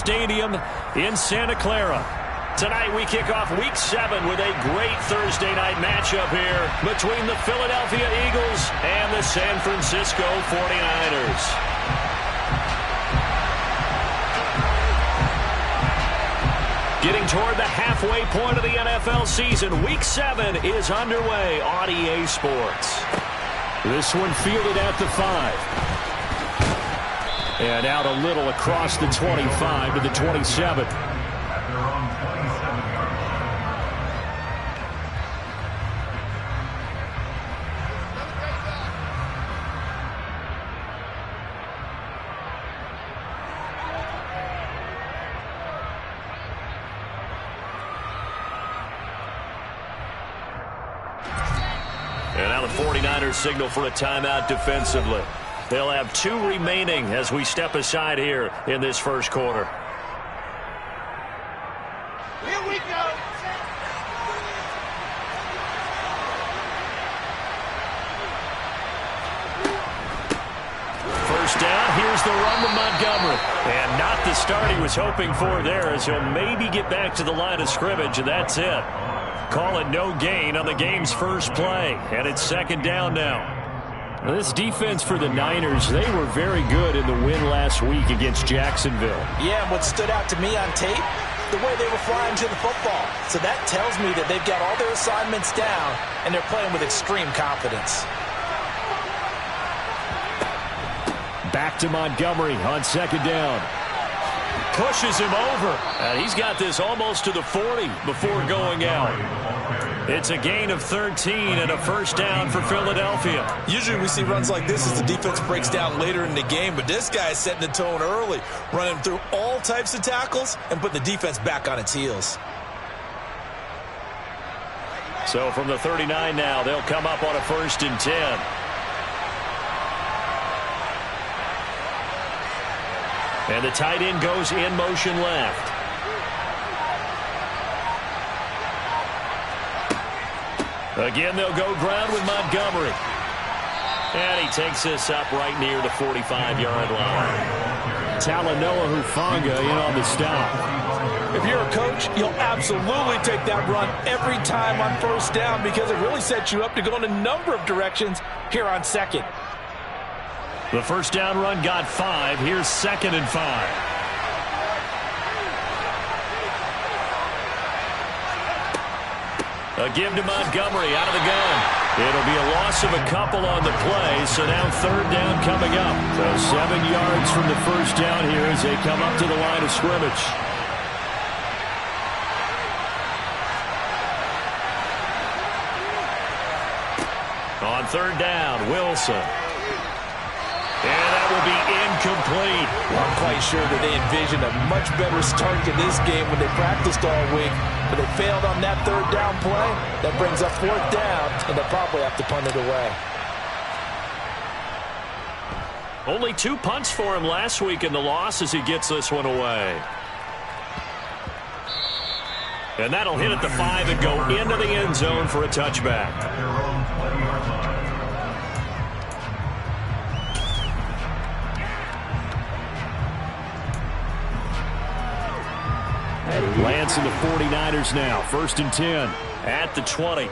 Stadium in Santa Clara. Tonight we kick off Week 7 with a great Thursday night matchup here between the Philadelphia Eagles and the San Francisco 49ers. Getting toward the halfway point of the NFL season, Week 7 is underway on EA Sports. This one fielded at the 5. And out a little across the 25 to the 27. And now the 49ers signal for a timeout defensively. They'll have 2 remaining as we step aside here in this first quarter. Here we go. First down, here's the run to Montgomery. And not the start he was hoping for there, as he'll maybe get back to the line of scrimmage, and that's it. Call it no gain on the game's first play, and it's second down now. This defense for the Niners, they were very good in the win last week against Jacksonville. Yeah, and what stood out to me on tape, the way they were flying to the football. So that tells me that they've got all their assignments down, and they're playing with extreme confidence. Back to Montgomery on second down. Pushes him over. And he's got this almost to the 40 before going out. It's a gain of 13 and a first down for Philadelphia. Usually we see runs like this as the defense breaks down later in the game, but this guy is setting the tone early, running through all types of tackles and putting the defense back on its heels. So from the 39 now, they'll come up on a 1st and 10. And the tight end goes in motion left. Again, they'll go ground with Montgomery. And he takes this up right near the 45-yard line. Talanoa Hufanga in on the stop. If you're a coach, you'll absolutely take that run every time on first down because it really sets you up to go in a number of directions here on second. The first down run got 5. Here's 2nd and 5. A give to Montgomery out of the gun. It'll be a loss of a couple on the play, so now 3rd down coming up. So 7 yards from the first down here as they come up to the line of scrimmage. On 3rd down, Wilson. And that will be incomplete. Well, I'm quite sure that they envisioned a much better start to this game when they practiced all week. But they failed on that 3rd down play. That brings up 4th down, and they'll probably have to punt it away. Only 2 punts for him last week in the loss as he gets this one away. And that'll hit at the 5 and go into the end zone for a touchback. Lance and the 49ers now. 1st and 10 at the 20.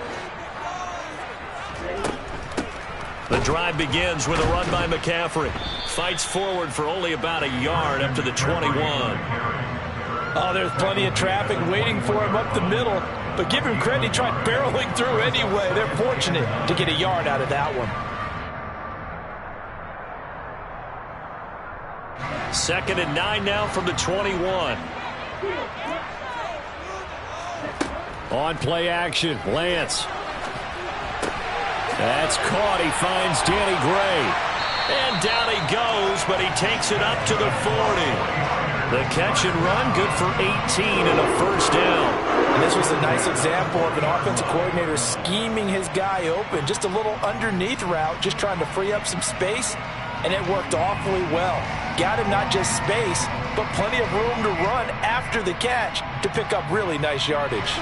The drive begins with a run by McCaffrey. Fights forward for only about a yard up to the 21. Oh, there's plenty of traffic waiting for him up the middle. But give him credit, he tried barreling through anyway. They're fortunate to get a yard out of that one. 2nd and 9 now from the 21. On play action, Lance. That's caught. He finds Danny Gray. And down he goes, but he takes it up to the 40. The catch and run, good for 18 and a first down. And this was a nice example of an offensive coordinator scheming his guy open. Just a little underneath route, just trying to free up some space. And it worked awfully well. Got him not just space, but plenty of room to run after the catch to pick up really nice yardage.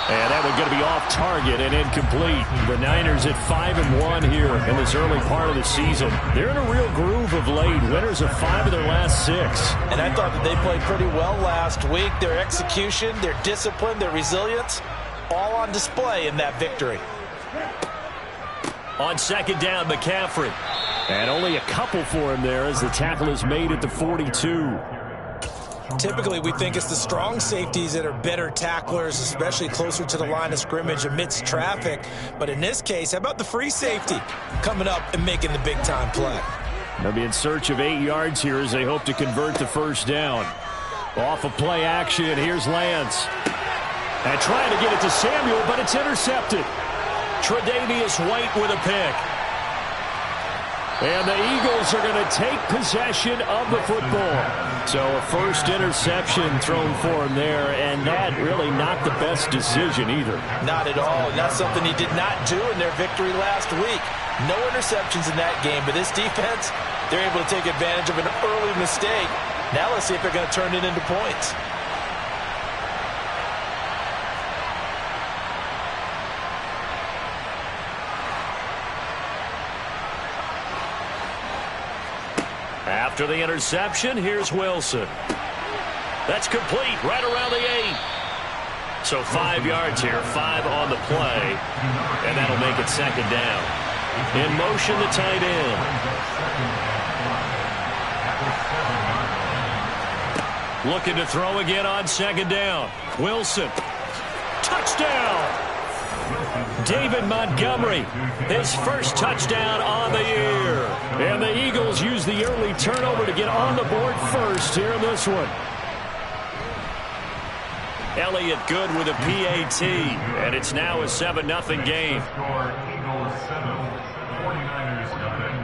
And that would going to be off target and incomplete. The Niners at 5-1 here in this early part of the season. They're in a real groove of late. Winners of 5 of their last 6. And I thought that they played pretty well last week. Their execution, their discipline, their resilience, all on display in that victory. On second down, McCaffrey. And only a couple for him there as the tackle is made at the 42. Typically, we think it's the strong safeties that are better tacklers, especially closer to the line of scrimmage amidst traffic. But in this case, how about the free safety coming up and making the big-time play? They'll be in search of 8 yards here as they hope to convert the first down. Off of play action, here's Lance. And trying to get it to Samuel, but it's intercepted. Tre'Davious White with a pick. And the Eagles are going to take possession of the football. So a first interception thrown for him there, and that really not the best decision either. Not at all, and that's something he did not do in their victory last week. No interceptions in that game, but this defense, they're able to take advantage of an early mistake. Now let's see if they're going to turn it into points. After the interception, here's Wilson. That's complete right around the 8. So 5 yards here, 5 on the play, and that'll make it second down. In motion, the tight end. Looking to throw again on second down. Wilson. Touchdown! David Montgomery, his first touchdown on the year. And the Eagles use the early turnover to get on the board first here in this one. Elliott good with a PAT, and it's now a 7-0 game. Eagles 7, 49ers 9.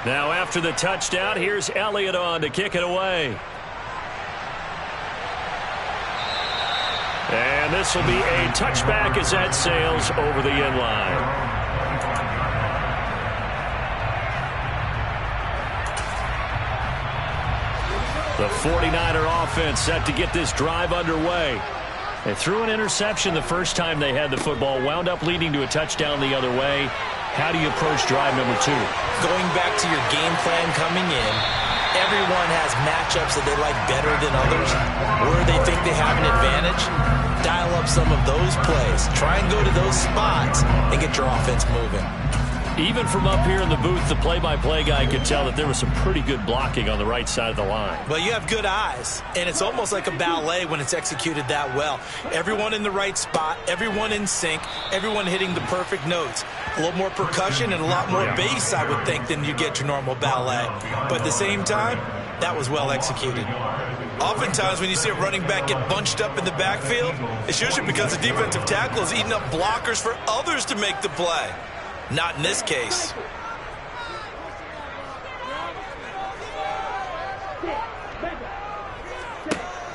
Now after the touchdown, here's Elliott on to kick it away. And this will be a touchback as that sails over the end line. The 49er offense set to get this drive underway. They threw an interception the first time they had the football, wound up leading to a touchdown the other way. How do you approach drive number 2? Going back to your game plan coming in, everyone has matchups that they like better than others. Where they think they have an advantage, dial up some of those plays. Try and go to those spots and get your offense moving. Even from up here in the booth, the play-by-play guy could tell that there was some pretty good blocking on the right side of the line. Well, you have good eyes, and it's almost like a ballet when it's executed that well. Everyone in the right spot, everyone in sync, everyone hitting the perfect notes. A little more percussion and a lot more bass, I would think, than you get your normal ballet. But at the same time, that was well executed. Oftentimes when you see a running back get bunched up in the backfield, it's usually because the defensive tackle is eating up blockers for others to make the play. Not in this case.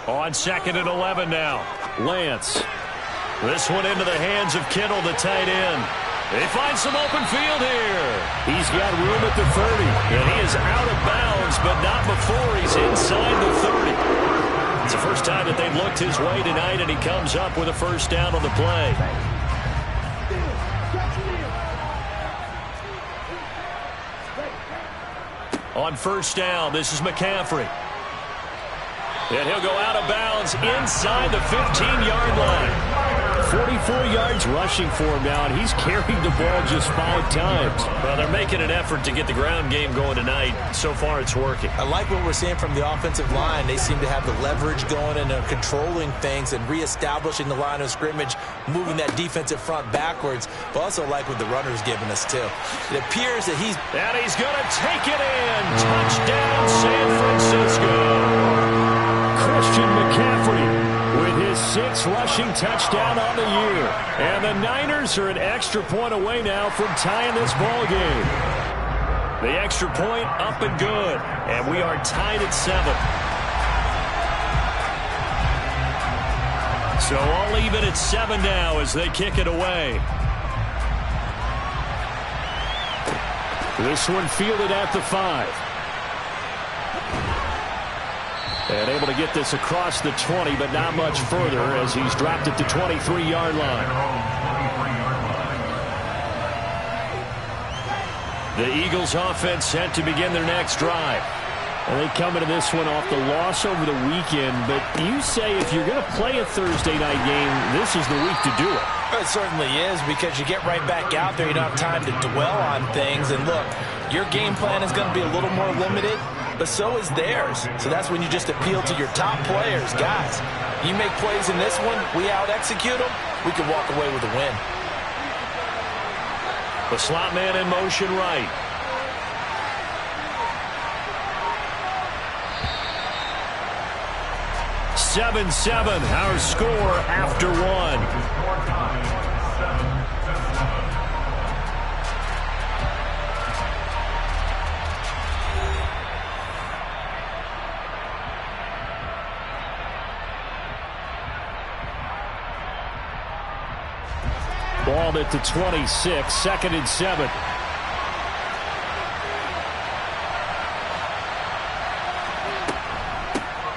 On second and 11 now. Lance. This one into the hands of Kittle, the tight end. They find some open field here. He's got room at the 30. And he is out of bounds, but not before he's inside the 30. It's the first time that they've looked his way tonight, and he comes up with a first down on the play. On first down, this is McCaffrey. And he'll go out of bounds inside the 15-yard line. 44 yards rushing for him now, and he's carried the ball just 5 times. Well, they're making an effort to get the ground game going tonight. So far, it's working. I like what we're seeing from the offensive line. They seem to have the leverage going, and they're controlling things and reestablishing the line of scrimmage, moving that defensive front backwards. But also like what the runner's giving us, too. It appears that he's going to take it in. Touchdown, San Francisco. Christian McCaffrey with his 6th rushing touchdown on the year. And the Niners are an extra point away now from tying this ball game. The extra point up and good. And we are tied at 7. So all even at 7 now as they kick it away. This one fielded at the 5. And able to get this across the 20, but not much further as he's dropped it to 23-yard line. The Eagles offense set to begin their next drive. And they come into this one off the loss over the weekend, but you say if you're going to play a Thursday night game, this is the week to do it. It certainly is, because you get right back out there. You don't have time to dwell on things. And look, your game plan is going to be a little more limited, but so is theirs. So that's when you just appeal to your top players. Guys, you make plays in this one, we out-execute them, we can walk away with a win. The slot man in motion right. (7-7) our score after 1. Ball at the 26, 2nd and 7.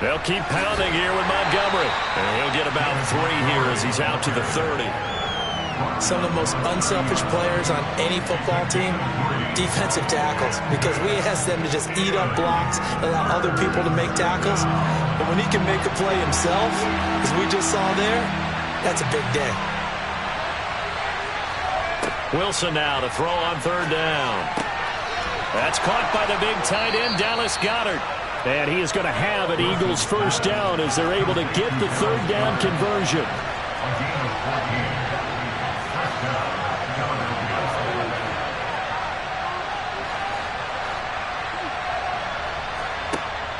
They'll keep pounding here with Montgomery. And he'll get about 3 here as he's out to the 30. Some of the most unselfish players on any football team, defensive tackles, because we ask them to just eat up blocks, allow other people to make tackles. But when he can make a play himself, as we just saw there, that's a big day. Wilson now to throw on 3rd down. That's caught by the big tight end, Dallas Goedert. And he is going to have an Eagles 1st down as they're able to get the 3rd down conversion.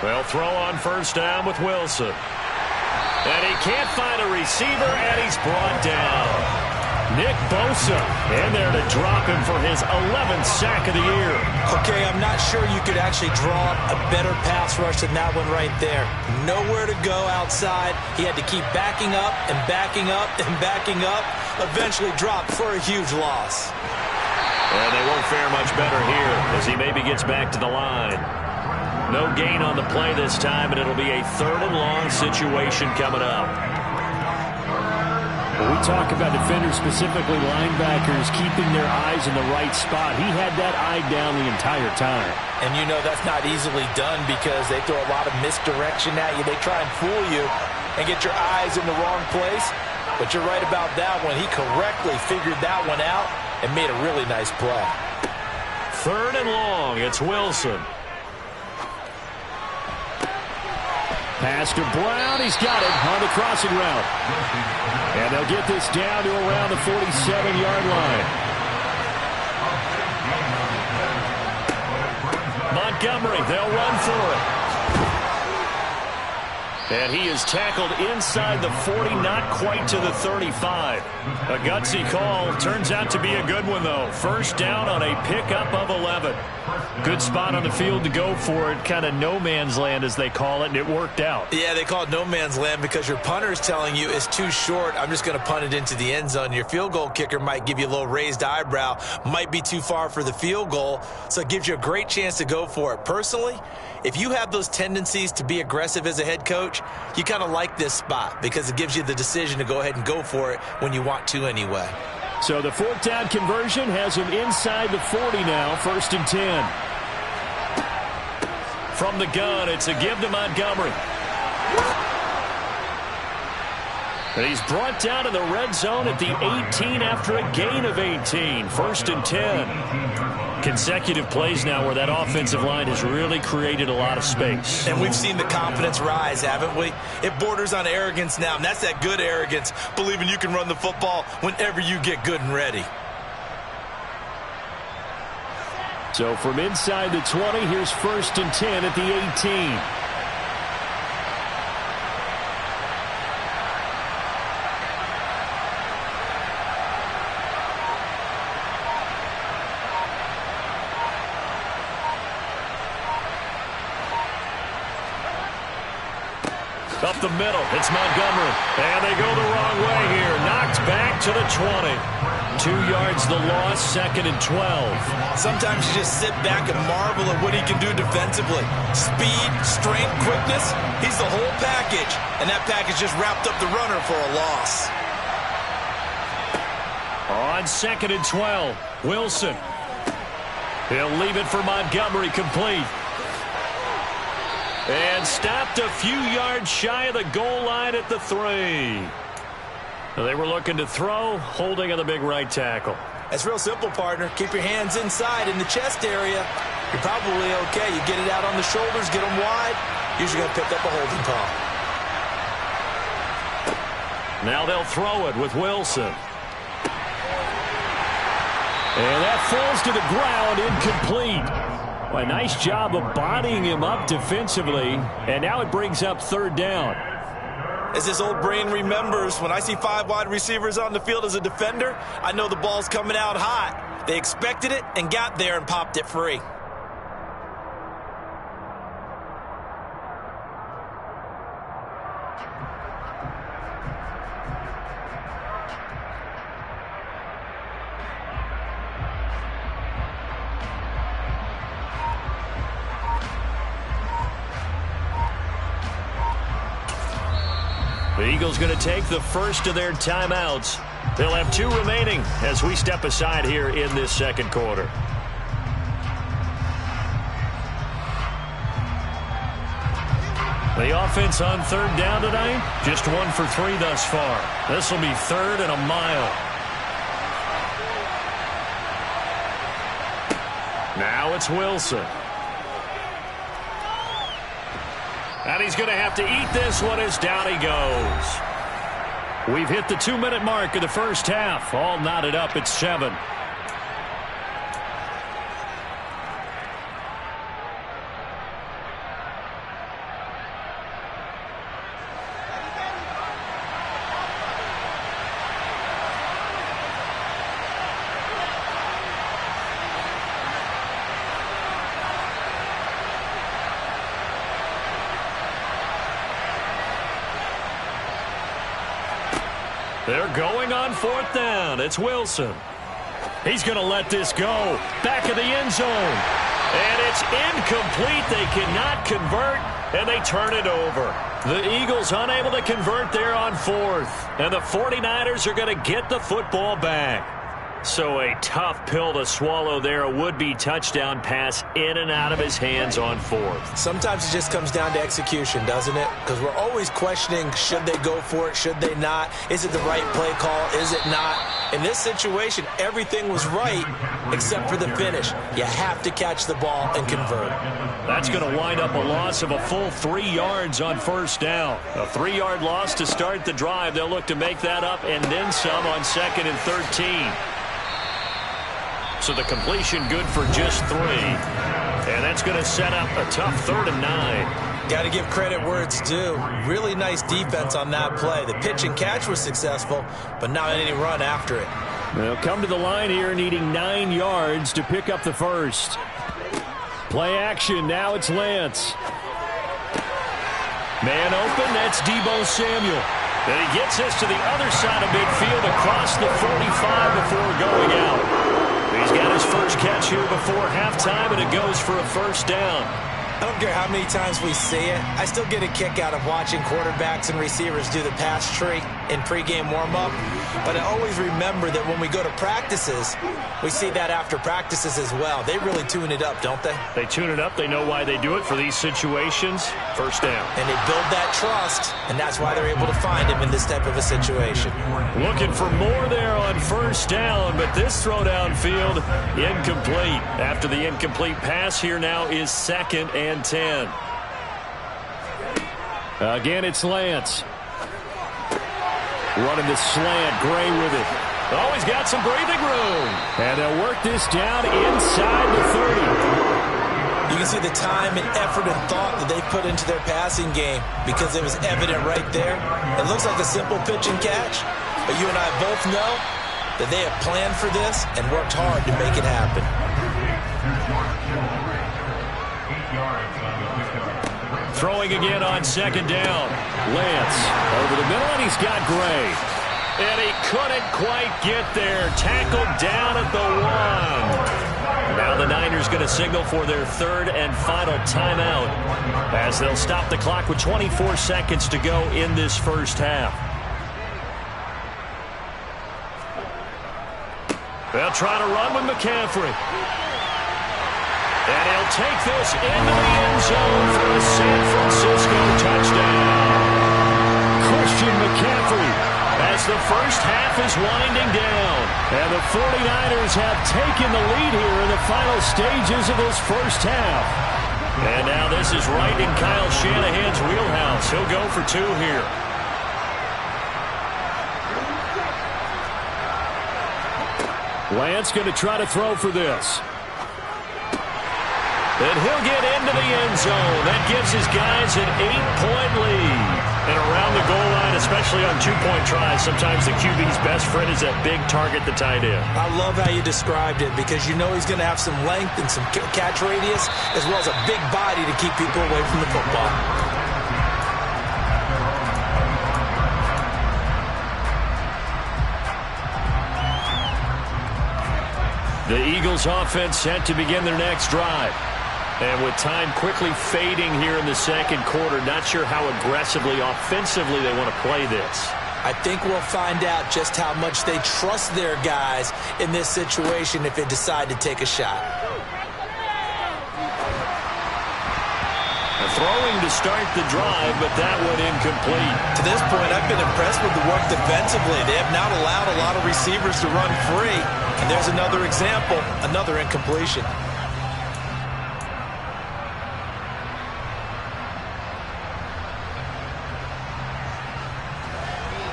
They'll throw on 1st down with Wilson. And he can't find a receiver, and he's brought down. Nick Bosa in there to drop him for his 11th sack of the year. Okay, I'm not sure you could actually draw up a better pass rush than that one right there. Nowhere to go outside. He had to keep backing up and backing up and backing up. Eventually dropped for a huge loss. And they won't fare much better here as he maybe gets back to the line. No gain on the play this time, and it'll be a 3rd and long situation coming up. When we talk about defenders, specifically linebackers, keeping their eyes in the right spot, he had that eye down the entire time. And you know that's not easily done because they throw a lot of misdirection at you. They try and fool you and get your eyes in the wrong place. But you're right about that one. He correctly figured that one out and made a really nice play. 3rd and long. It's Wilson. Pass to Brown. He's got it on the crossing route. And they'll get this down to around the 47-yard line. Montgomery, they'll run for it. And he is tackled inside the 40, not quite to the 35. A gutsy call. Turns out to be a good one, though. 1st down on a pickup of 11. Good spot on the field to go for it. Kind of no man's land, as they call it, and it worked out. Yeah, they call it no man's land because your punter is telling you it's too short. I'm just going to punt it into the end zone. Your field goal kicker might give you a little raised eyebrow. Might be too far for the field goal, so it gives you a great chance to go for it. Personally, if you have those tendencies to be aggressive as a head coach, you kind of like this spot because it gives you the decision to go ahead and go for it when you want to anyway. So the 4th down conversion has him inside the 40 now, 1st and 10. From the gun, it's a give to Montgomery. And he's brought down in the red zone at the 18 after a gain of 18. 1st and 10. Consecutive plays now where that offensive line has really created a lot of space. And we've seen the confidence rise, haven't we? It borders on arrogance now, and that's that good arrogance, believing you can run the football whenever you get good and ready. So from inside the 20, here's 1st and 10 at the 18. Up the middle, it's Montgomery. And they go the wrong way here. Knocked back to the 20. 2 yards the loss, 2nd and 12. Sometimes you just sit back and marvel at what he can do defensively. Speed, strength, quickness, he's the whole package. And that package just wrapped up the runner for a loss. On 2nd and 12, Wilson. He'll leave it for Montgomery, complete. And stopped a few yards shy of the goal line at the 3. They were looking to throw, holding on the big right tackle. That's real simple, partner. Keep your hands inside in the chest area. You're probably okay. You get it out on the shoulders, get them wide. Usually going to pick up a holding call. Now they'll throw it with Wilson. And that falls to the ground, incomplete. Well, a nice job of bodying him up defensively, and now it brings up 3rd down. As this old brain remembers, when I see 5 wide receivers on the field as a defender, I know the ball's coming out hot. They expected it and got there and popped it free. The Eagles going to take the first of their timeouts. They'll have 2 remaining as we step aside here in this 2nd quarter. The offense on 3rd down tonight, just 1 for 3 thus far. This will be 3rd and a mile. Now it's Wilson. And he's going to have to eat this one as down he goes. We've hit the 2-minute mark of the first half. All knotted up at 7. They're going on 4th down. It's Wilson. He's going to let this go. Back of the end zone. And it's incomplete. They cannot convert, and they turn it over. The Eagles unable to convert there on 4th. And the 49ers are going to get the football back. So a tough pill to swallow there. A would-be touchdown pass in and out of his hands on 4th. Sometimes it just comes down to execution, doesn't it? Because we're always questioning, should they go for it, should they not? Is it the right play call, is it not? In this situation, everything was right except for the finish. You have to catch the ball and convert. That's going to wind up a loss of a full 3 yards on 1st down. A 3-yard loss to start the drive. They'll look to make that up and then some on 2nd and 13. So the completion good for just 3. And that's going to set up a tough 3rd and 9. Got to give credit where it's due. Really nice defense on that play. The pitch and catch was successful, but not any run after it. They'll come to the line here needing 9 yards to pick up the first. Play action. Now it's Lance. Man open. That's Deebo Samuel. And he gets us to the other side of midfield across the 45 before going out. He's got his first catch here before halftime, and it goes for a 1st down. I don't care how many times we see it. I still get a kick out of watching quarterbacks and receivers do the pass tree in pregame warm-up. But I always remember that when we go to practices, we see that after practices as well. They really tune it up, don't they? They tune it up. They know why they do it for these situations. 1st down. And they build that trust, and that's why they're able to find him in this type of a situation. Looking for more there on 1st down, but this throw downfield incomplete. After the incomplete pass, here now is 2nd and 10. Again, it's Lance. Running the slant, Gray with it. Oh, he's got some breathing room. And they'll work this down inside the 30. You can see the time and effort and thought that they put into their passing game because it was evident right there. It looks like a simple pitch and catch, but you and I both know that they have planned for this and worked hard to make it happen. 8 yards on the pickup. Throwing again on second down. Lance over the middle, and he's got Gray. And he couldn't quite get there. Tackled down at the 1. Now the Niners going to signal for their third and final timeout as they'll stop the clock with 24 seconds to go in this first half. They'll try to run with McCaffrey. And he'll take this into the end zone for a San Francisco touchdown. Christian McCaffrey as the first half is winding down. And the 49ers have taken the lead here in the final stages of this first half. And now this is right in Kyle Shanahan's wheelhouse. He'll go for 2 here. Lance going to try to throw for this. And he'll get into the end zone. That gives his guys an 8-point lead. And around the goal line, especially on 2-point tries, sometimes the QB's best friend is that big target, the tight end. I love how you described it because you know he's going to have some length and some catch radius as well as a big body to keep people away from the football. The Eagles offense set to begin their next drive. And with time quickly fading here in the second quarter, not sure how aggressively, offensively they want to play this. I think we'll find out just how much they trust their guys in this situation if they decide to take a shot. Throwing to start the drive, but that one incomplete. To this point, I've been impressed with the work defensively. They have not allowed a lot of receivers to run free. And there's another example, another incompletion.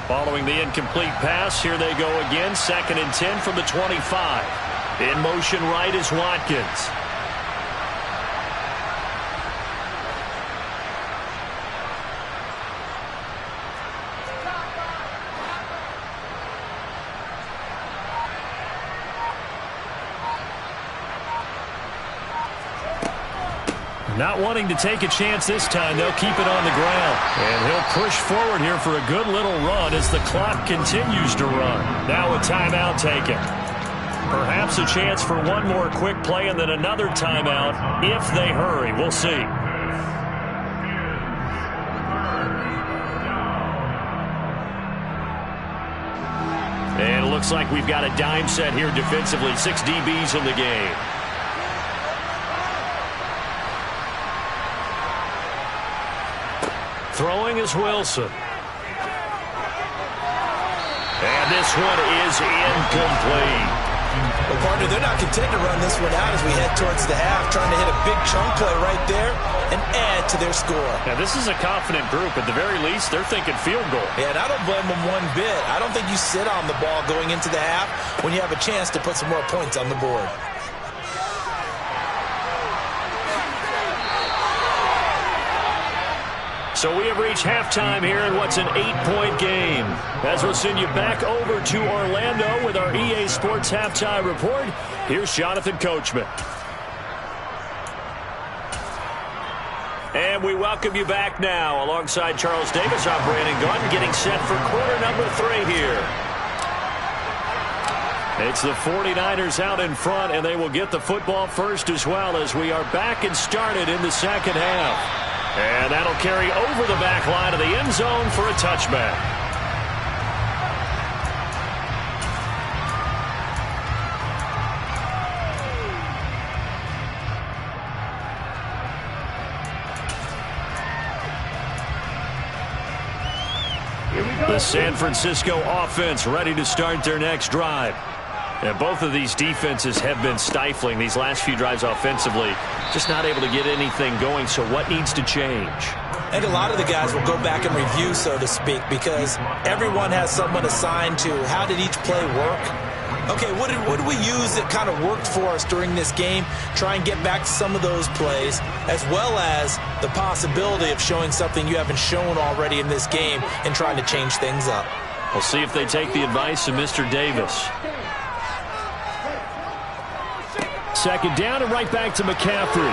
Following the incomplete pass, here they go again. 2nd and 10 from the 25. In motion right is Watkins. Not wanting to take a chance this time, they'll keep it on the ground. And he'll push forward here for a good little run as the clock continues to run. Now a timeout taken. Perhaps a chance for one more quick play and then another timeout if they hurry. We'll see. And it looks like we've got a dime set here defensively. 6 DBs in the game. Throwing is Wilson. And this one is incomplete. Well, partner, they're not content to run this one out as we head towards the half, trying to hit a big chunk play right there and add to their score. Now, this is a confident group. At the very least, they're thinking field goal. Yeah, and I don't blame them one bit. I don't think you sit on the ball going into the half when you have a chance to put some more points on the board. So we have reached halftime here in what's an 8-point game. As we'll send you back over to Orlando with our EA Sports Halftime Report, here's Jonathan Coachman. And we welcome you back now. Alongside Charles Davis, I'm Brandon Gunn, getting set for quarter number 3 here. It's the 49ers out in front, and they will get the football first as well as we are back and started in the second half. And that'll carry over the back line of the end zone for a touchback. The San Francisco offense ready to start their next drive. And both of these defenses have been stifling these last few drives offensively. Just not able to get anything going, so what needs to change? And a lot of the guys will go back and review, so to speak, because everyone has someone assigned to how did each play work. Okay, what did we use that kind of worked for us during this game? Try and get back to some of those plays, as well as the possibility of showing something you haven't shown already in this game and trying to change things up. We'll see if they take the advice of Mr. Davis. 2nd down and right back to McCaffrey.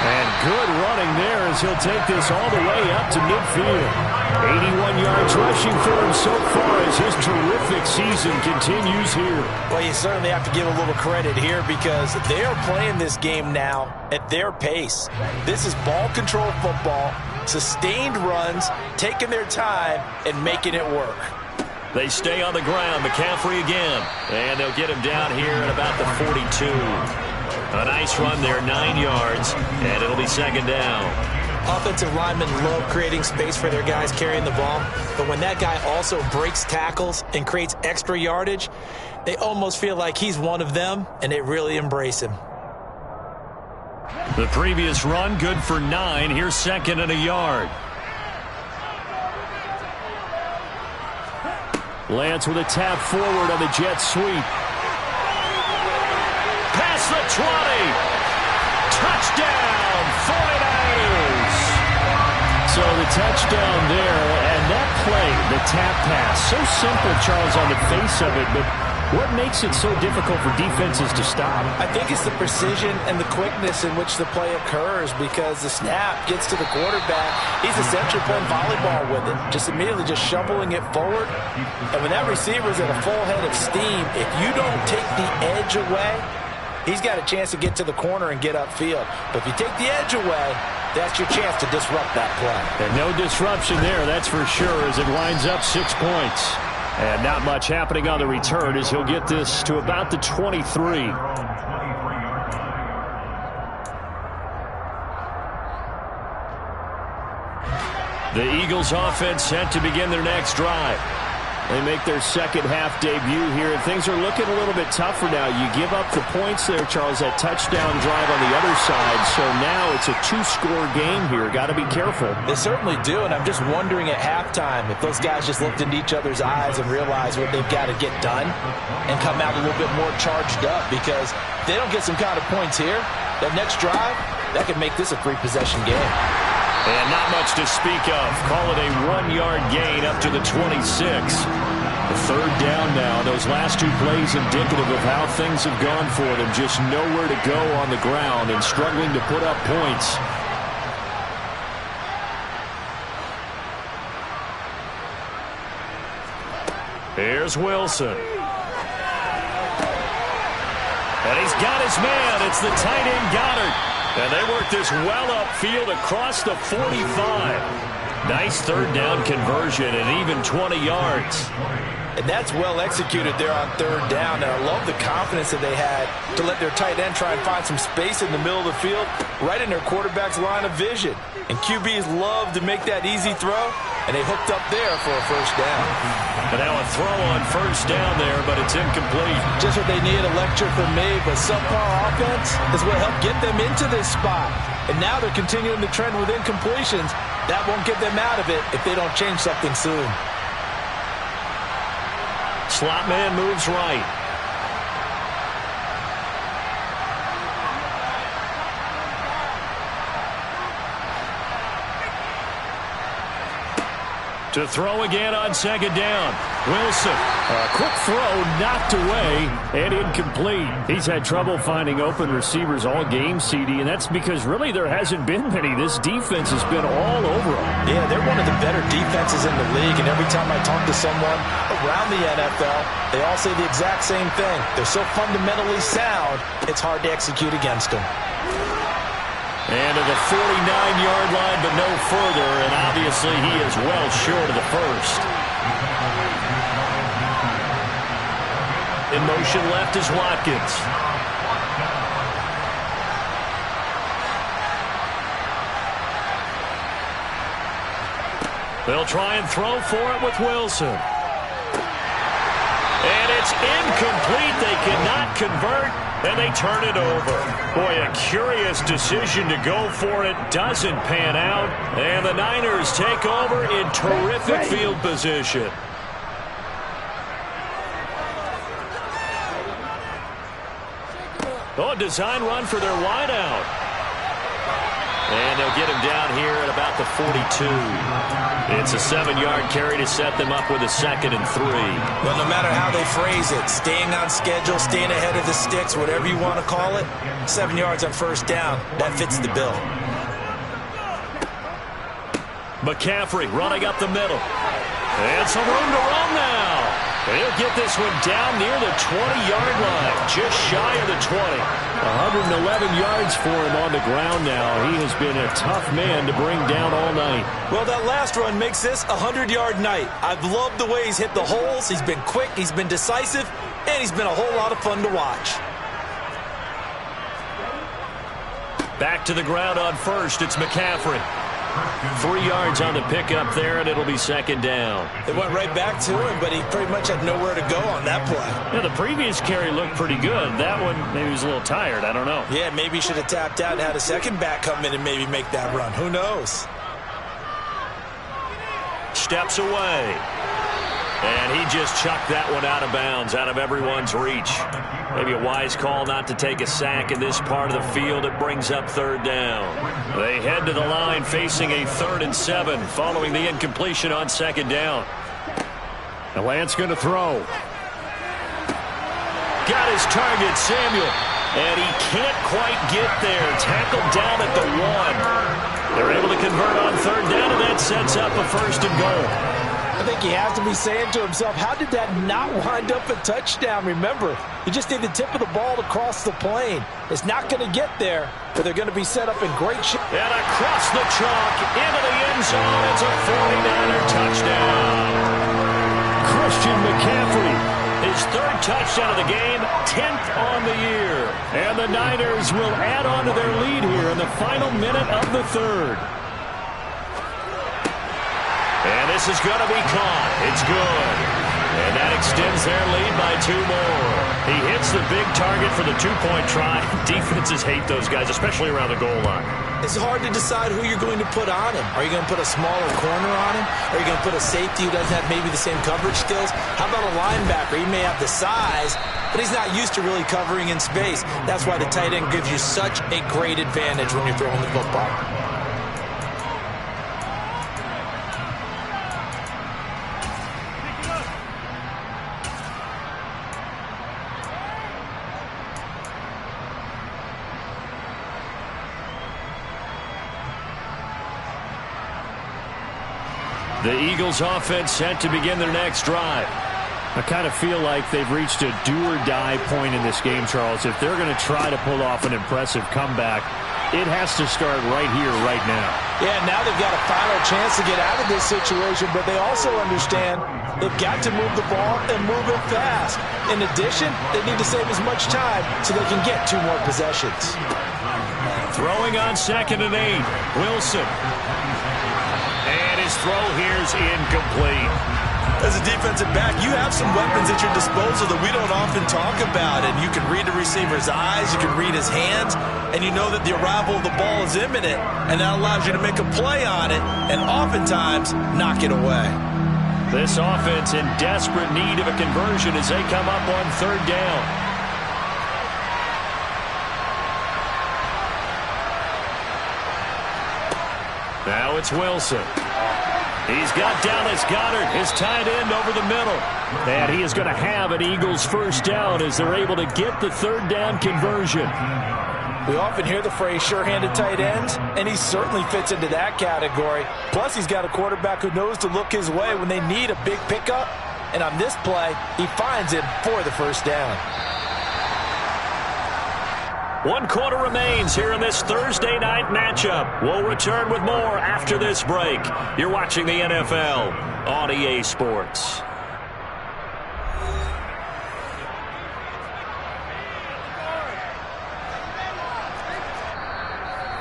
And good running there as he'll take this all the way up to midfield. 81 yards rushing for him so far as his terrific season continues here. Well, you certainly have to give a little credit here because they are playing this game now at their pace. This is ball control football, sustained runs, taking their time, and making it work. They stay on the ground. McCaffrey again. And they'll get him down here at about the 42. A nice run there, 9 yards, and it'll be second down. Offensive linemen love creating space for their guys carrying the ball, but when that guy also breaks tackles and creates extra yardage, they almost feel like he's one of them, and they really embrace him. The previous run, good for 9. Here's second and a yard. Lance with a tap forward on the jet sweep. Past the 20. Touchdown, 49ers. So the touchdown there, and that play, the tap pass, so simple, Charles, on the face of it, but what makes it so difficult for defenses to stop? I think it's the precision and the quickness in which the play occurs because the snap gets to the quarterback. He's essentially playing volleyball with it, just immediately just shoveling it forward. And when that receiver's at a full head of steam, if you don't take the edge away, he's got a chance to get to the corner and get upfield. But if you take the edge away, that's your chance to disrupt that play. And no disruption there, that's for sure, as it winds up 6 points. And not much happening on the return as he'll get this to about the 23. The Eagles offense set to begin their next drive. They make their second half debut here, and things are looking a little bit tougher now. You give up the points there, Charles, that touchdown drive on the other side. So now it's a 2-score game here. Got to be careful. They certainly do, and I'm just wondering at halftime if those guys just looked into each other's eyes and realized what they've got to get done and come out a little bit more charged up, because if they don't get some kind of points here, that next drive, that could make this a 3-possession game. And not much to speak of. Call it a 1-yard gain up to the 26. The third down now. Those last 2 plays indicative of how things have gone for them. Just nowhere to go on the ground and struggling to put up points. Here's Wilson. And he's got his man. It's the tight end Goddard. And they work this well upfield across the 45. Nice third down conversion and even 20 yards. And that's well executed there on third down. And I love the confidence that they had to let their tight end try and find some space in the middle of the field, right in their quarterback's line of vision. And QBs love to make that easy throw, and they hooked up there for a first down. And now a throw on first down there, but it's incomplete. Just what they needed, a lecture from me, but subpar offense is what helped get them into this spot. And now they're continuing the trend with incompletions. That won't get them out of it if they don't change something soon. Slot man moves right. To throw again on second down. Wilson. A quick throw knocked away and incomplete. He's had trouble finding open receivers all game, CD, and that's because really there hasn't been many. This defense has been all over them. Yeah, they're one of the better defenses in the league, and every time I talk to someone around the NFL, they all say the exact same thing. They're so fundamentally sound, it's hard to execute against them. And to the 49-yard line, but no further, and obviously he is well short of the first. In motion left is Watkins. They'll try and throw for it with Wilson. And it's incomplete. They cannot convert, and they turn it over. Boy, a curious decision to go for it. Doesn't pan out, and the Niners take over in terrific field position. Oh, design run for their wideout. And they'll get him down here at about the 42. It's a 7-yard carry to set them up with a 2nd and 3. Well, no matter how they phrase it, staying on schedule, staying ahead of the sticks, whatever you want to call it, 7 yards on first down, that fits the bill. McCaffrey running up the middle. And some room to run now. He'll get this one down near the 20-yard line, just shy of the 20. 111 yards for him on the ground now. He has been a tough man to bring down all night. Well, that last run makes this a 100-yard night. I've loved the way he's hit the holes. He's been quick, he's been decisive, and he's been a whole lot of fun to watch. Back to the ground on first. It's McCaffrey. 3 yards on the pickup there, and it'll be 2nd down. It went right back to him, but he pretty much had nowhere to go on that play. Yeah, the previous carry looked pretty good. That one, maybe he was a little tired. I don't know. Yeah, maybe he should have tapped out and had a second back come in and maybe make that run. Who knows? Steps away. And he just chucked that one out of bounds, out of everyone's reach. Maybe a wise call not to take a sack in this part of the field. It brings up 3rd down. They head to the line facing a 3rd and 7 following the incompletion on 2nd down. The Lance going to throw. Got his target, Samuel. And he can't quite get there. Tackled down at the 1. They're able to convert on 3rd down, and that sets up a 1st and goal. I think he has to be saying to himself, how did that not wind up a touchdown? Remember, you just need the tip of the ball to cross the plane. It's not going to get there, but they're going to be set up in great shape. And across the chalk, into the end zone. It's a 49er touchdown. Christian McCaffrey. His 3rd touchdown of the game, 10th on the year. And the Niners will add on to their lead here in the final minute of the 3rd. And this is going to be caught. It's good. And that extends their lead by 2 more. He hits the big target for the 2-point try. Defenses hate those guys, especially around the goal line. It's hard to decide who you're going to put on him. Are you going to put a smaller corner on him? Are you going to put a safety who doesn't have maybe the same coverage skills? How about a linebacker? He may have the size, but he's not used to really covering in space. That's why the tight end gives you such a great advantage when you're throwing the football. The Eagles offense set to begin their next drive. I kind of feel like they've reached a do-or-die point in this game, Charles. If they're going to try to pull off an impressive comeback, it has to start right here, right now. Yeah, now they've got a final chance to get out of this situation, but they also understand they've got to move the ball and move it fast. In addition, they need to save as much time so they can get 2 more possessions. Throwing on 2nd and 8, Wilson. And his throw here's incomplete. As a defensive back, you have some weapons at your disposal that we don't often talk about. And you can read the receiver's eyes, you can read his hands, and you know that the arrival of the ball is imminent. And that allows you to make a play on it and oftentimes knock it away. This offense in desperate need of a conversion as they come up on 3rd down. Now it's Wilson. He's got Dallas Goedert, his tight end, over the middle. And he is going to have an Eagles 1st down as they're able to get the 3rd down conversion. We often hear the phrase sure-handed tight ends, and he certainly fits into that category. Plus, he's got a quarterback who knows to look his way when they need a big pickup. And on this play, he finds him for the 1st down. 1 quarter remains here in this Thursday night matchup. We'll return with more after this break. You're watching the NFL on EA Sports.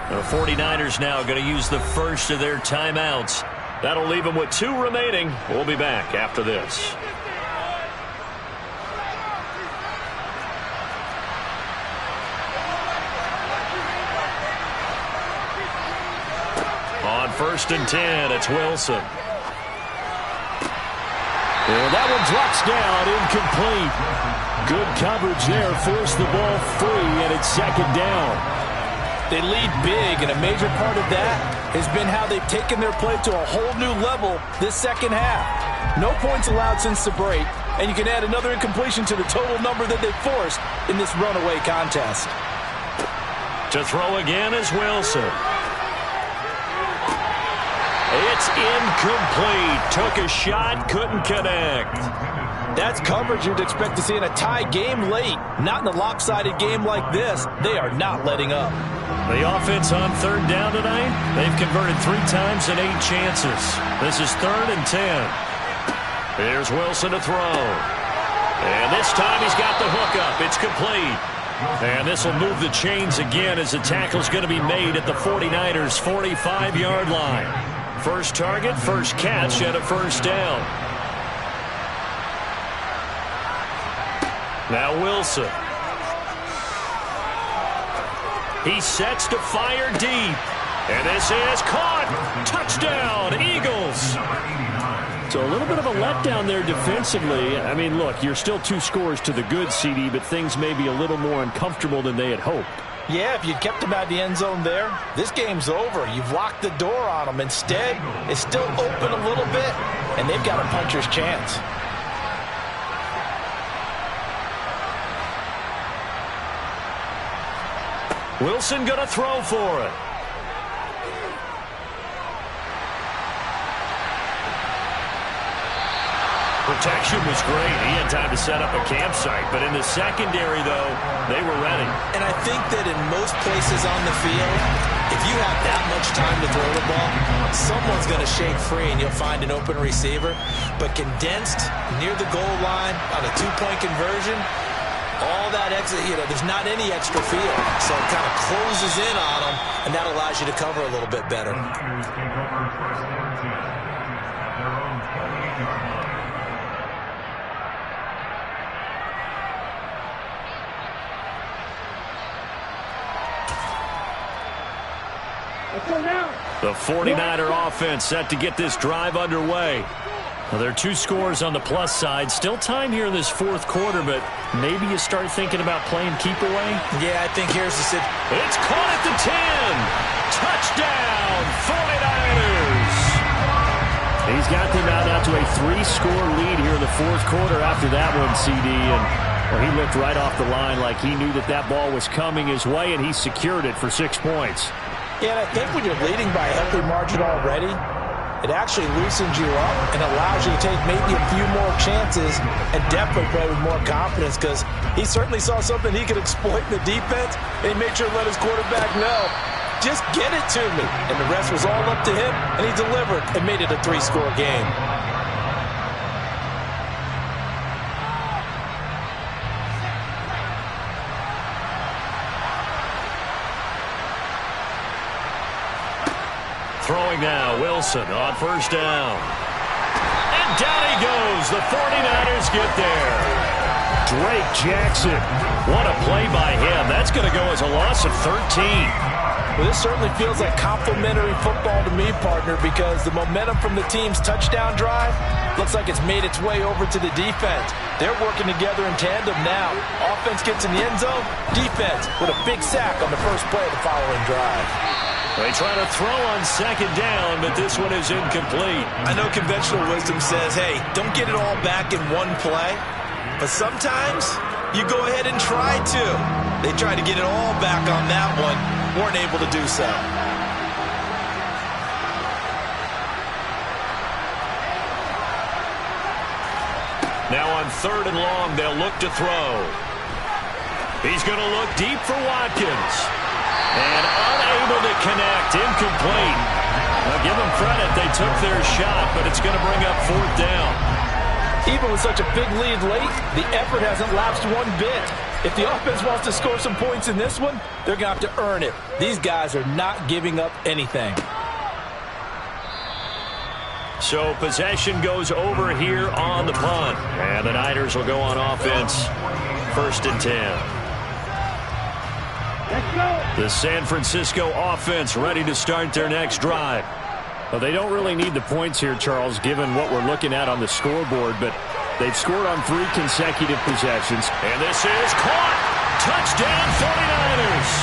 The 49ers now going to use the first of their timeouts. That'll leave them with 2 remaining. We'll be back after this. On 1st and 10, it's Wilson. And that one drops down, incomplete. Good coverage there, forced the ball free, and it's 2nd down. They lead big, and a major part of that has been how they've taken their play to a whole new level this second half. No points allowed since the break, and you can add another incompletion to the total number that they've forced in this runaway contest. To throw again is Wilson. It's incomplete. Took a shot, couldn't connect. That's coverage you'd expect to see in a tie game late. Not in a lopsided game like this. They are not letting up. The offense on third down tonight, they've converted 3 times in 8 chances. This is 3rd and 10. Here's Wilson to throw. And this time he's got the hook up. It's complete. And this will move the chains again as the tackle's going to be made at the 49ers' 45-yard line. First target, first catch, and a first down. Now Wilson. He sets to fire deep. And this is caught. Touchdown, Eagles. So a little bit of a letdown there defensively. I mean, look, you're still 2 scores to the good, CD, but things may be a little more uncomfortable than they had hoped. Yeah, if you'd kept them out of the end zone there, this game's over. You've locked the door on them. Instead, it's still open a little bit, and they've got a puncher's chance. Wilson going to throw for it. Protection was great. He had time to set up a campsite. But in the secondary, though, they were ready. And I think that in most places on the field, if you have that much time to throw the ball, someone's going to shake free and you'll find an open receiver. But condensed near the goal line on a 2-point conversion, all that exit, there's not any extra field. So it kind of closes in on them, and that allows you to cover a little bit better. The 49er offense set to get this drive underway. Well, there are 2 scores on the plus side. Still time here in this 4th quarter, but maybe you start thinking about playing keep away. Yeah, I think here's the sit. It's caught at the 10. Touchdown, 49ers. He's got them out to a 3-score lead here in the 4th quarter after that one, CD. And well, he looked right off the line like he knew that ball was coming his way, and he secured it for 6 points. Yeah, and I think when you're leading by a healthy margin already, it actually loosens you up and allows you to take maybe a few more chances and definitely play with more confidence, because he certainly saw something he could exploit in the defense, and he made sure to let his quarterback know, just get it to me. And the rest was all up to him, and he delivered and made it a 3-score game. Throwing now, Wilson on first down. And down he goes. The 49ers get there. Drake Jackson. What a play by him. That's going to go as a loss of 13. Well, this certainly feels like complimentary football to me, partner, because the momentum from the team's touchdown drive looks like it's made its way over to the defense. They're working together in tandem now. Offense gets in the end zone. Defense with a big sack on the first play of the following drive. They try to throw on second down, but this one is incomplete. I know conventional wisdom says, hey, don't get it all back in one play. But sometimes you go ahead and try to. They tried to get it all back on that one. Weren't able to do so. Now on 3rd and long, they'll look to throw. He's going to look deep for Watkins. And unable to connect, incomplete. Now give them credit, they took their shot, but it's going to bring up 4th down. Even with such a big lead late, the effort hasn't lapsed one bit. If the offense wants to score some points in this one, they're going to have to earn it. These guys are not giving up anything. So possession goes over here on the punt. And the Niners will go on offense. 1st and 10. The San Francisco offense ready to start their next drive. Well, they don't really need the points here, Charles, given what we're looking at on the scoreboard, but they've scored on 3 consecutive possessions. And this is caught. Touchdown, 49ers.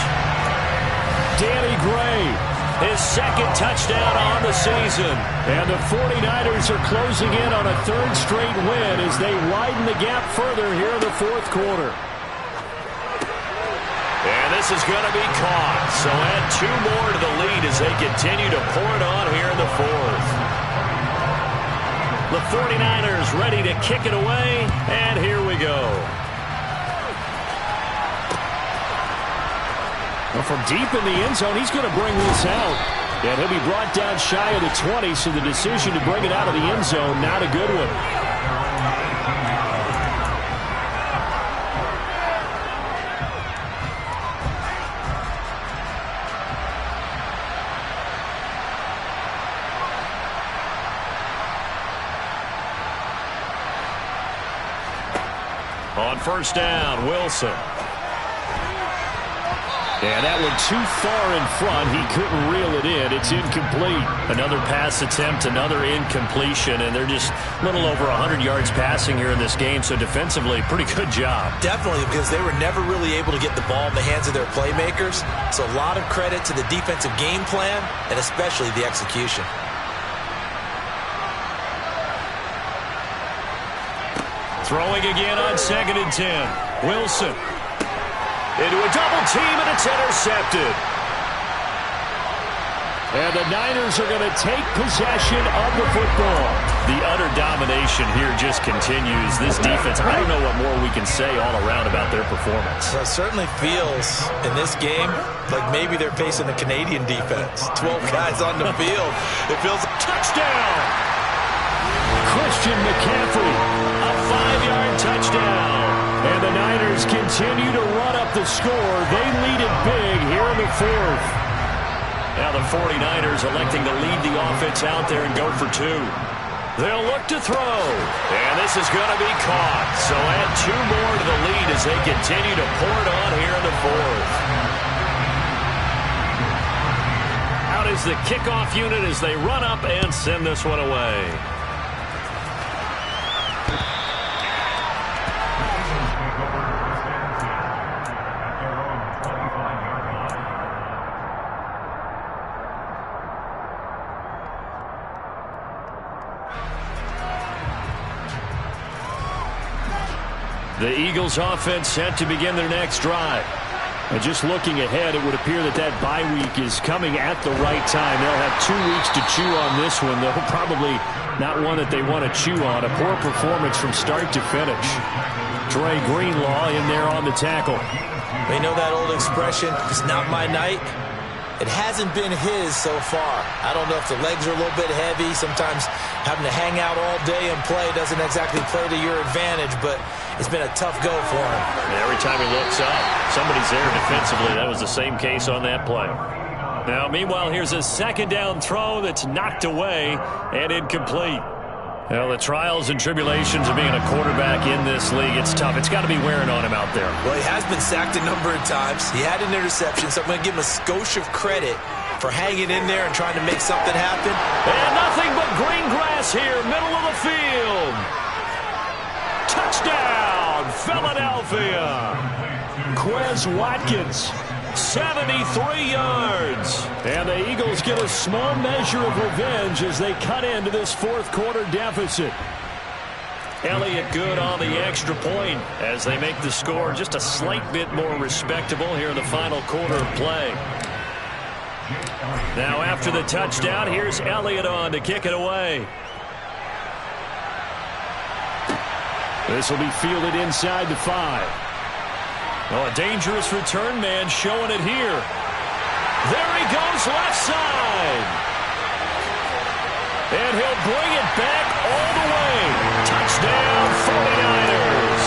His second touchdown on the season. And the 49ers are closing in on a third straight win as they widen the gap further here in the fourth quarter. And this is going to be caught. So add 2 more to the lead as they continue to pour it on here in the fourth. The 49ers ready to kick it away, and here we go. Well, from deep in the end zone, he's going to bring this out. And he'll be brought down shy of the 20, so the decision to bring it out of the end zone, not a good one. On first down, Wilson. And that one too far in front. He couldn't reel it in. It's incomplete. Another pass attempt, another incompletion, and they're just a little over 100 yards passing here in this game, so defensively, pretty good job. Definitely, because they were never really able to get the ball in the hands of their playmakers. So a lot of credit to the defensive game plan, and especially the execution. Throwing again on 2nd and 10. Wilson. Into a double team, and it's intercepted. And the Niners are going to take possession of the football. The utter domination here just continues. This defense, I don't know what more we can say all around about their performance. Well, it certainly feels in this game like maybe they're facing the Canadian defense. 12 guys on the field. It feels like touchdown. Christian McCaffrey. A 5-yard touchdown. And the Niners continue to run up the score. They lead it big here in the fourth. Now the 49ers electing to lead the offense out there and go for 2. They'll look to throw. And this is going to be caught. So add 2 more to the lead as they continue to pour it on here in the fourth. Out is the kickoff unit as they run up and send this one away. The Eagles offense set to begin their next drive. And just looking ahead, it would appear that that bye week is coming at the right time. They'll have 2 weeks to chew on this one, though probably not one that they want to chew on. A poor performance from start to finish. Dre Greenlaw in there on the tackle. You know that old expression, it's not my night? It hasn't been his so far. I don't know if the legs are a little bit heavy. Sometimes having to hang out all day and play doesn't exactly play to your advantage, but it's been a tough go for him. And every time he looks up, somebody's there defensively. That was the same case on that play. Now, meanwhile, here's a 2nd down throw that's knocked away and incomplete. Well, the trials and tribulations of being a quarterback in this league, it's tough. It's got to be wearing on him out there. Well, he has been sacked a number of times. He had an interception, so I'm going to give him a skosh of credit for hanging in there and trying to make something happen. And nothing but green grass here, middle of the field. Touchdown, Philadelphia. Quez Watkins. 73 yards. And the Eagles get a small measure of revenge as they cut into this fourth quarter deficit. Elliott good on the extra point as they make the score just a slight bit more respectable here in the final quarter of play. Now after the touchdown, here's Elliott on to kick it away. This will be fielded inside the 5. Oh, a dangerous return man showing it here. There he goes, left side. And he'll bring it back all the way. Touchdown, 49ers.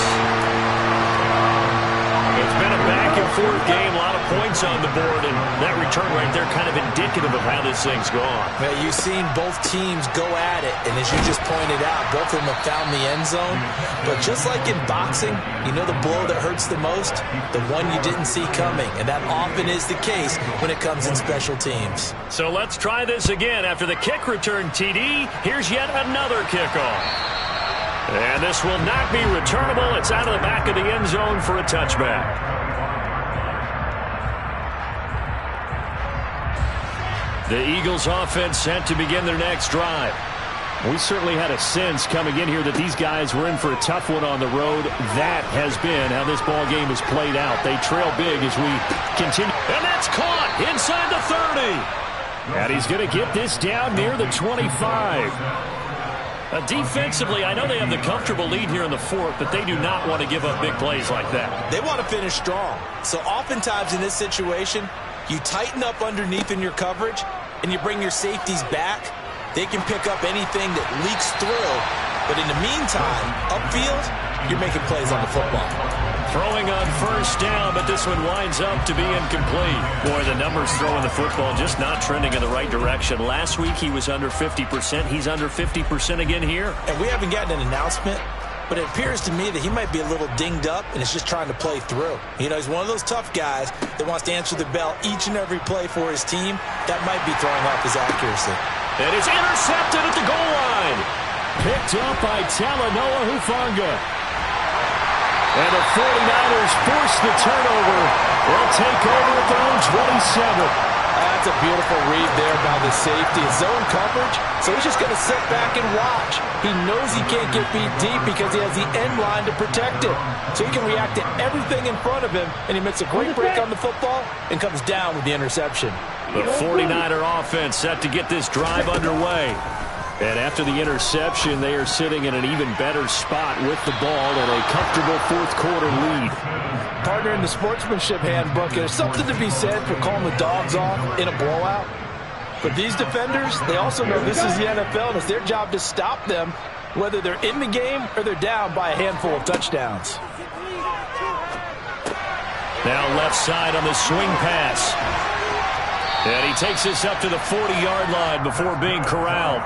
It's been a back-and-forth game, a lot of points on the board, and that return right there kind of indicative of how this thing's gone. Well, you've seen both teams go at it, and as you just pointed out, both of them have found the end zone. But just like in boxing, you know the blow that hurts the most? The one you didn't see coming, and that often is the case when it comes in special teams. So let's try this again. After the kick return, TD, here's yet another kickoff. And this will not be returnable. It's out of the back of the end zone for a touchback. The Eagles offense set to begin their next drive. We certainly had a sense coming in here that these guys were in for a tough one on the road. That has been how this ball game has played out. They trail big as we continue. And that's caught inside the 30. And he's going to get this down near the 25. Defensively, I know they have the comfortable lead here in the fourth, but they do not want to give up big plays like that. They want to finish strong. So oftentimes in this situation, you tighten up underneath in your coverage, and you bring your safeties back. They can pick up anything that leaks through. But in the meantime, upfield, you're making plays on the football. Throwing on first down, but this one winds up to be incomplete. Boy, the numbers throwing the football just not trending in the right direction. Last week he was under 50%. He's under 50% again here. And we haven't gotten an announcement, but it appears to me that he might be a little dinged up and is just trying to play through. You know, he's one of those tough guys that wants to answer the bell each and every play for his team. That might be throwing off his accuracy. It is intercepted at the goal line. Picked up by Talanoa Hufanga. And the 49ers force the turnover. They'll take over at their own 27. That's a beautiful read there by the safety. Zone coverage, so he's just going to sit back and watch. He knows he can't get beat deep because he has the end line to protect it. So he can react to everything in front of him, and he makes a great break on the football and comes down with the interception. The 49er offense set to get this drive underway. And after the interception, they are sitting in an even better spot with the ball and a comfortable fourth-quarter lead. Partner, in the sportsmanship handbook, there's something to be said for calling the dogs off in a blowout. But these defenders, they also know this is the NFL, and it's their job to stop them, whether they're in the game or they're down by a handful of touchdowns. Now left side on the swing pass. And he takes this up to the 40-yard line before being corralled.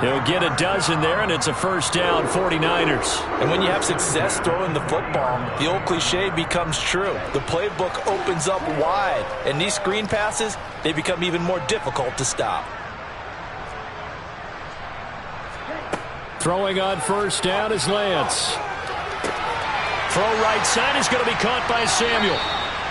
He'll get a dozen there, and it's a first down, 49ers. And when you have success throwing the football, the old cliche becomes true. The playbook opens up wide, and these screen passes, they become even more difficult to stop. Throwing on first down is Lance. Throw right side is going to be caught by Samuel.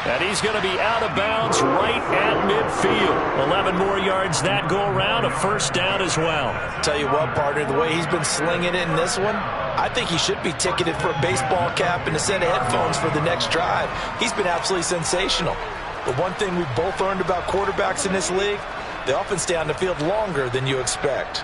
And he's going to be out of bounds right at midfield. 11 more yards that go around, a first down as well. Tell you what, partner, the way he's been slinging it in this one, I think he should be ticketed for a baseball cap and a set of headphones for the next drive. He's been absolutely sensational. But one thing we've both learned about quarterbacks in this league, they often stay on the field longer than you expect.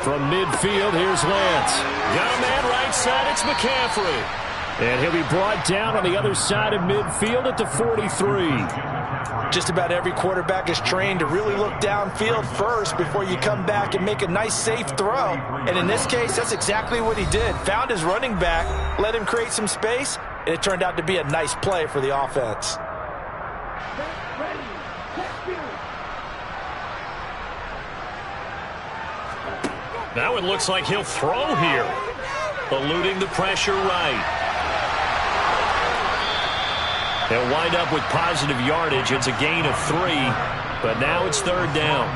From midfield, here's Lance. Young man right side, it's McCaffrey. And he'll be brought down on the other side of midfield at the 43. Just about every quarterback is trained to really look downfield first before you come back and make a nice, safe throw. And in this case, that's exactly what he did. Found his running back, let him create some space, and it turned out to be a nice play for the offense. Now it looks like he'll throw here. Eluding the pressure right. They'll wind up with positive yardage. It's a gain of 3, but now it's third down.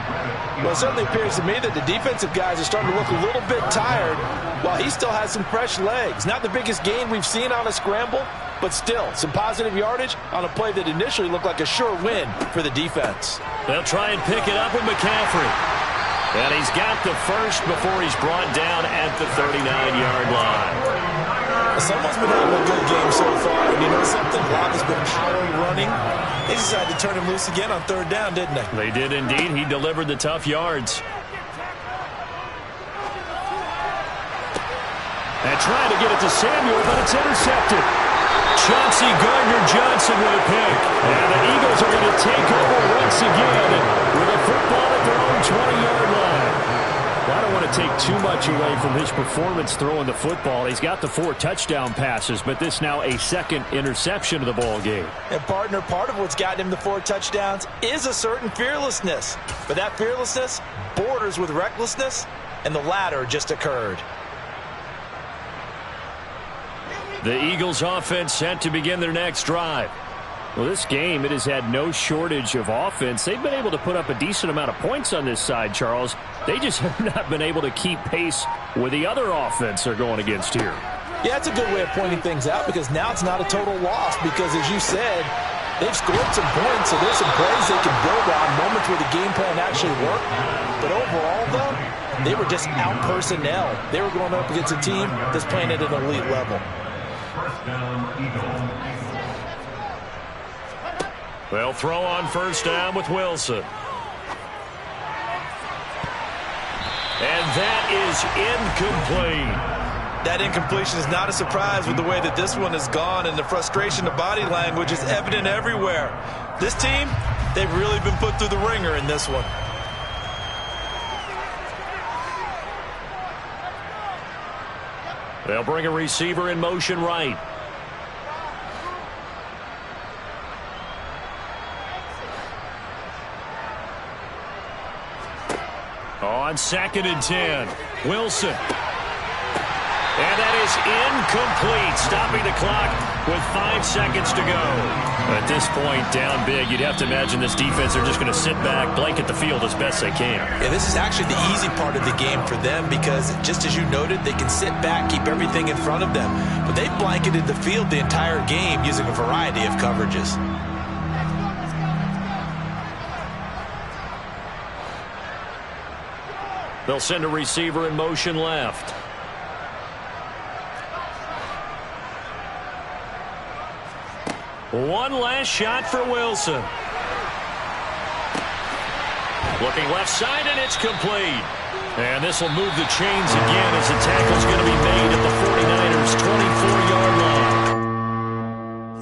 Well, it certainly appears to me that the defensive guys are starting to look a little bit tired while he still has some fresh legs. Not the biggest gain we've seen on a scramble, but still some positive yardage on a play that initially looked like a sure win for the defense. They'll try and pick it up with McCaffrey. And he's got the first before he's brought down at the 39-yard line. Someone's been having a good game so far. And you know something? Rob has been power running. They decided to turn him loose again on third down, didn't they? They did indeed. He delivered the tough yards. And trying to get it to Samuel, but it's intercepted. Chauncey Gardner-Johnson with a pick. And the Eagles are going to take over once again with a football at their own 20-yard line. Well, I don't want to take too much away from his performance throwing the football. He's got the 4 touchdown passes, but this now a second interception of the ball game. And partner, part of what's gotten him the 4 touchdowns is a certain fearlessness. But that fearlessness borders with recklessness, and the latter just occurred. The Eagles offense set to begin their next drive. Well, this game, it has had no shortage of offense. They've been able to put up a decent amount of points on this side, Charles. They just have not been able to keep pace with the other offense they're going against here. Yeah, that's a good way of pointing things out because now it's not a total loss because, as you said, They've scored some points, so there's some plays they can build on, moments where the game plan actually worked. But overall, though, they were just out personnel. They were going up against a team that's playing at an elite level. First down, Eagles. They'll throw on first down with Wilson. And that is incomplete. That incompletion is not a surprise with the way that this one has gone, and the frustration of body language is evident everywhere. This team, they've really been put through the ringer in this one. They'll bring a receiver in motion right. On 2nd and 10, Wilson. And that is incomplete, stopping the clock with 5 seconds to go. At this point, down big, you'd have to imagine this defense are just going to sit back, blanket the field as best they can. Yeah, this is actually the easy part of the game for them because, just as you noted, they can sit back, keep everything in front of them. But they've blanketed the field the entire game using a variety of coverages. They'll send a receiver in motion left. One last shot for Wilson. Looking left side, and it's complete. And this will move the chains again as the tackle's going to be made at the 49ers' 24-yard line.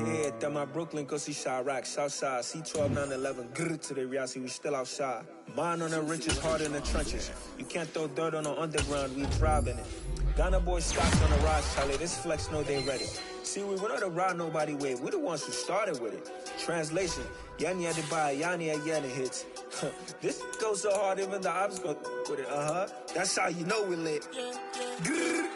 Yeah, that my Brooklyn, go see Chirac, Southside, C12, 911, grrr to the reality, we still outside. Mine on the riches, hard in the trenches. You can't throw dirt on the underground, we thrive in it. Ghana boys stocks on the rise, Charlie, this flex know they ready. See, we went on the ride nobody wave, we the ones who started with it. Translation, Yanni had to buy, Yanni had Yanni hits. This goes so hard, even the ops go with it, That's how you know we lit. Grrr.